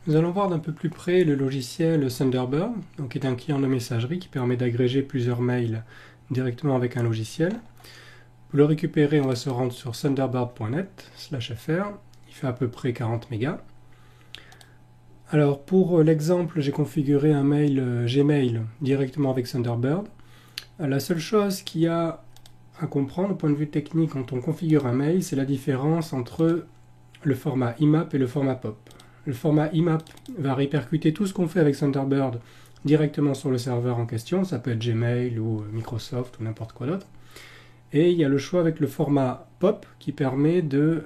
Nous allons voir d'un peu plus près le logiciel Thunderbird, donc qui est un client de messagerie qui permet d'agréger plusieurs mails directement avec un logiciel. Pour le récupérer, on va se rendre sur thunderbird.net/fr. Il fait à peu près 40 mégas. Alors pour l'exemple, j'ai configuré un mail Gmail directement avec Thunderbird. La seule chose qu'il y a à comprendre au point de vue technique quand on configure un mail, c'est la différence entre le format IMAP et le format POP. Le format IMAP va répercuter tout ce qu'on fait avec Thunderbird directement sur le serveur en question, ça peut être Gmail ou Microsoft ou n'importe quoi d'autre. Et il y a le choix avec le format POP qui permet de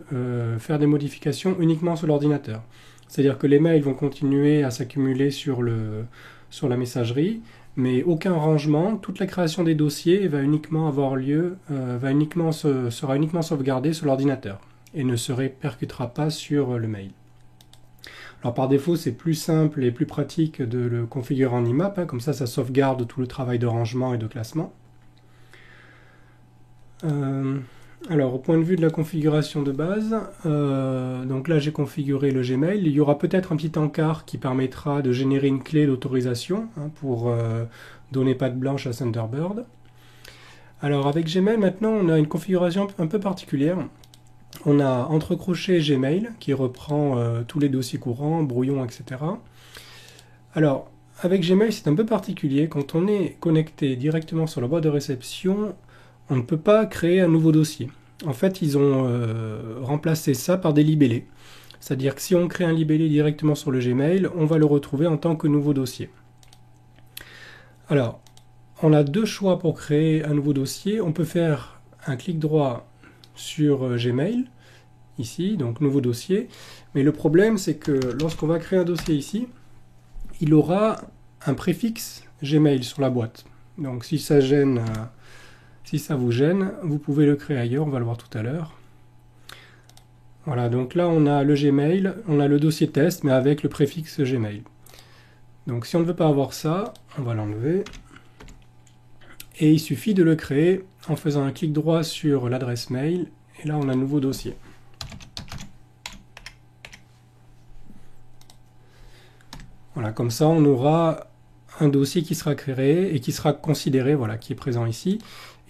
faire des modifications uniquement sur l'ordinateur. C'est-à-dire que les mails vont continuer à s'accumuler sur la messagerie, mais aucun rangement, toute la création des dossiers va uniquement avoir lieu, sera uniquement sauvegardée sur l'ordinateur et ne se répercutera pas sur le mail. Alors par défaut, c'est plus simple et plus pratique de le configurer en IMAP, comme ça sauvegarde tout le travail de rangement et de classement. Alors au point de vue de la configuration de base, donc là j'ai configuré le Gmail. Il y aura peut-être un petit encart qui permettra de générer une clé d'autorisation pour donner patte blanche à Thunderbird. Alors avec Gmail maintenant on a une configuration un peu particulière. On a entrecroché Gmail qui reprend tous les dossiers courants, brouillons, etc. Alors, avec Gmail, c'est un peu particulier. Quand on est connecté directement sur la boîte de réception, on ne peut pas créer un nouveau dossier. En fait, ils ont remplacé ça par des libellés. C'est-à-dire que si on crée un libellé directement sur le Gmail, on va le retrouver en tant que nouveau dossier. Alors, on a deux choix pour créer un nouveau dossier. On peut faire un clic droit sur Gmail, ici, donc nouveau dossier. Mais le problème, c'est que lorsqu'on va créer un dossier ici, il aura un préfixe Gmail sur la boîte. Donc si ça vous gêne, vous pouvez le créer ailleurs, on va le voir tout à l'heure. Voilà, donc là on a le Gmail, on a le dossier test, mais avec le préfixe Gmail. Donc si on ne veut pas avoir ça, on va l'enlever. Et il suffit de le créer en faisant un clic droit sur l'adresse mail, et là on a un nouveau dossier. Voilà, comme ça on aura un dossier qui sera créé et qui sera considéré, voilà, qui est présent ici,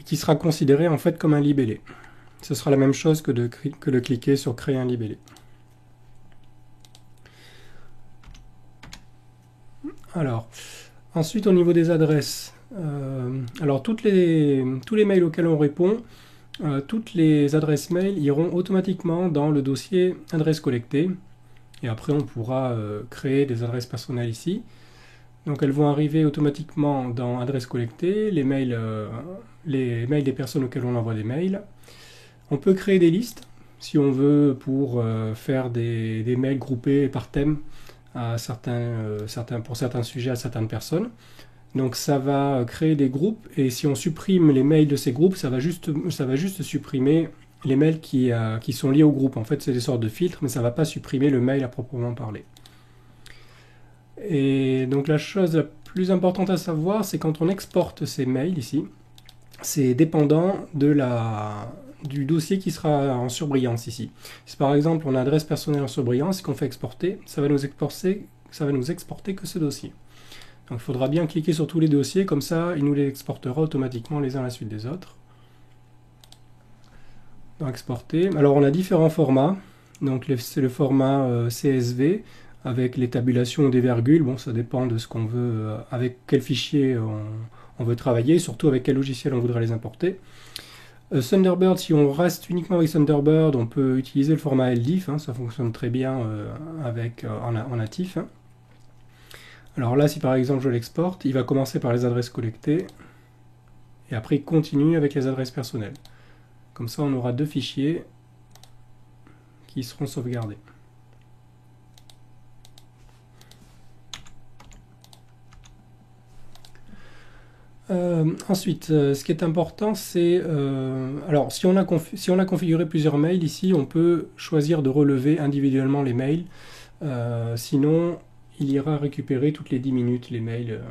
et qui sera considéré en fait comme un libellé. Ce sera la même chose que de cliquer sur créer un libellé. Alors, ensuite au niveau des adresses, alors tous les mails auxquels on répond, toutes les adresses mail iront automatiquement dans le dossier adresse collectée, et après on pourra créer des adresses personnelles ici. Donc elles vont arriver automatiquement dans adresse collectée, les mails des personnes auxquelles on envoie des mails. On peut créer des listes si on veut pour faire des mails groupés par thème à pour certains sujets à certaines personnes. Donc ça va créer des groupes et si on supprime les mails de ces groupes, ça va juste supprimer les mails qui sont liés au groupe. En fait, c'est des sortes de filtres, mais ça ne va pas supprimer le mail à proprement parler. Et donc la chose la plus importante à savoir, c'est quand on exporte ces mails ici, c'est dépendant du dossier qui sera en surbrillance ici. Si par exemple on a adresse personnelle en surbrillance et qu'on fait exporter, ça va nous exporter que ce dossier. Donc il faudra bien cliquer sur tous les dossiers, comme ça il nous les exportera automatiquement les uns à la suite des autres. Donc exporter. Alors on a différents formats. Donc c'est le format CSV avec les tabulations ou des virgules. Bon, ça dépend de ce qu'on veut, avec quel fichier on veut travailler, surtout avec quel logiciel on voudrait les importer. Thunderbird, si on reste uniquement avec Thunderbird, on peut utiliser le format LDIF, ça fonctionne très bien en natif. Alors là, si par exemple je l'exporte, il va commencer par les adresses collectées, et après il continue avec les adresses personnelles. Comme ça, on aura deux fichiers qui seront sauvegardés. Ensuite, ce qui est important, c'est... alors, si on a configuré plusieurs mails, ici, on peut choisir de relever individuellement les mails. Sinon, il ira récupérer toutes les 10 minutes les mails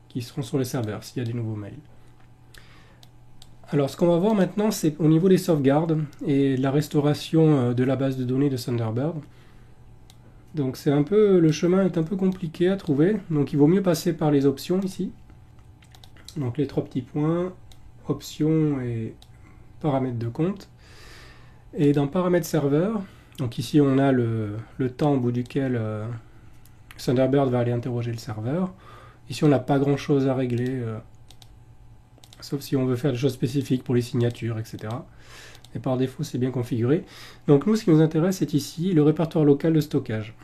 qui seront sur le serveur, s'il y a des nouveaux mails. Alors, ce qu'on va voir maintenant, c'est au niveau des sauvegardes et de la restauration de la base de données de Thunderbird. Donc le chemin est un peu compliqué à trouver, donc il vaut mieux passer par les options ici. Donc les 3 petits points, options et paramètres de compte. Et dans paramètres serveur, donc ici on a le temps au bout duquel Thunderbird va aller interroger le serveur. Ici on n'a pas grand chose à régler, sauf si on veut faire des choses spécifiques pour les signatures, etc. Et par défaut c'est bien configuré. Donc nous ce qui nous intéresse c'est ici le répertoire local de stockage.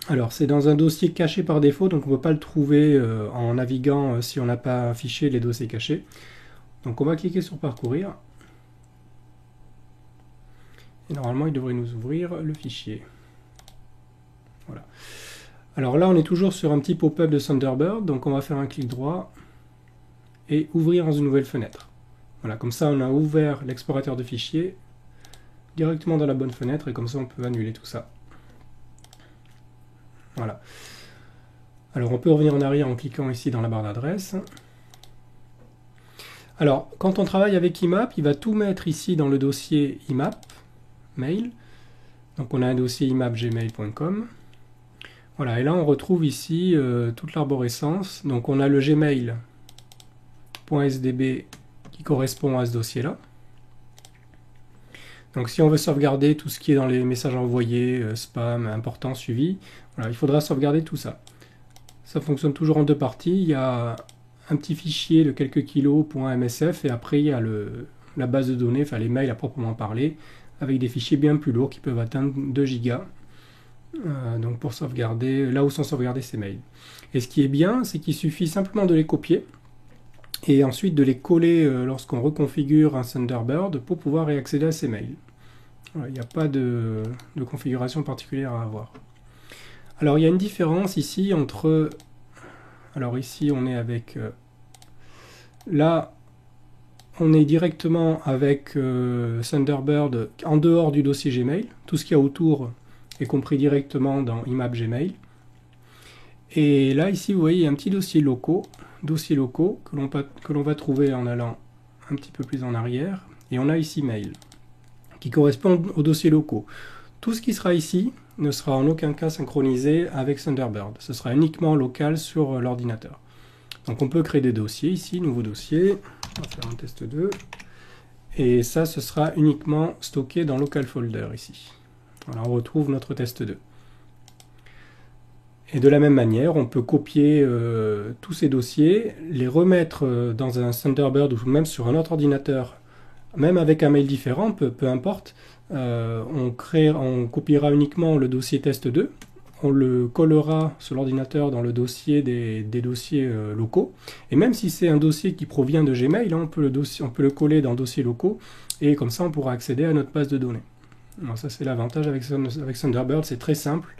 Alors c'est dans un dossier caché par défaut, donc on ne peut pas le trouver en naviguant si on n'a pas affiché les dossiers cachés. Donc on va cliquer sur parcourir. Et normalement il devrait nous ouvrir le fichier. Voilà. Alors là on est toujours sur un petit pop-up de Thunderbird, donc on va faire un clic droit et ouvrir dans une nouvelle fenêtre. Voilà, comme ça on a ouvert l'explorateur de fichiers directement dans la bonne fenêtre et comme ça on peut annuler tout ça. Voilà. Alors on peut revenir en arrière en cliquant ici dans la barre d'adresse. Alors quand on travaille avec IMAP, il va tout mettre ici dans le dossier IMAP, mail. Donc on a un dossier imapgmail.com. Voilà, et là on retrouve ici toute l'arborescence. Donc on a le gmail.sdb qui correspond à ce dossier-là. Donc si on veut sauvegarder tout ce qui est dans les messages envoyés, spam, important, suivi, voilà, il faudra sauvegarder tout ça. Ça fonctionne toujours en 2 parties. Il y a un petit fichier de quelques kilos .msf et après il y a la base de données, enfin les mails à proprement parler, avec des fichiers bien plus lourds qui peuvent atteindre 2 gigas. Donc pour sauvegarder, là où sont sauvegardés ces mails. Et ce qui est bien, c'est qu'il suffit simplement de les copier et ensuite de les coller lorsqu'on reconfigure un Thunderbird pour pouvoir y accéder à ces mails. Voilà, il n'y a pas de configuration particulière à avoir. Alors il y a une différence ici entre... Alors ici on est avec... là on est directement avec Thunderbird en dehors du dossier Gmail. Tout ce qu'il y a autour est compris directement dans IMAP Gmail. Et là ici vous voyez il y a un petit dossiers locaux que l'on va trouver en allant un petit peu plus en arrière. Et on a ici mail qui correspond aux dossiers locaux. Tout ce qui sera ici ne sera en aucun cas synchronisé avec Thunderbird. Ce sera uniquement local sur l'ordinateur. Donc on peut créer des dossiers ici, nouveau dossier. On va faire un test 2. Et ça, ce sera uniquement stocké dans local folder ici. Voilà, on retrouve notre test 2. Et de la même manière, on peut copier tous ces dossiers, les remettre dans un Thunderbird ou même sur un autre ordinateur, même avec un mail différent, peu importe. On copiera uniquement le dossier test 2, on le collera sur l'ordinateur dans le dossier des dossiers locaux. Et même si c'est un dossier qui provient de Gmail, on peut le coller dans dossiers locaux et comme ça on pourra accéder à notre base de données. Alors ça c'est l'avantage avec Thunderbird, c'est très simple.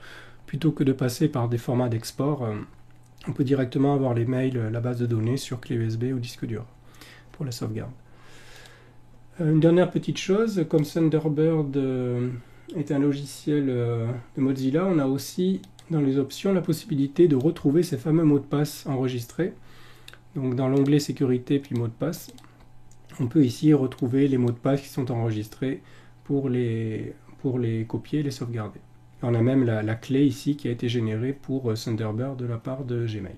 Plutôt que de passer par des formats d'export, on peut directement avoir les mails, la base de données sur clé USB ou disque dur pour la sauvegarde. Une dernière petite chose, comme Thunderbird est un logiciel de Mozilla, on a aussi dans les options la possibilité de retrouver ces fameux mots de passe enregistrés. Donc dans l'onglet sécurité puis mots de passe, on peut ici retrouver les mots de passe qui sont enregistrés pour les copier et les sauvegarder. On a même la clé ici qui a été générée pour Thunderbird de la part de Gmail.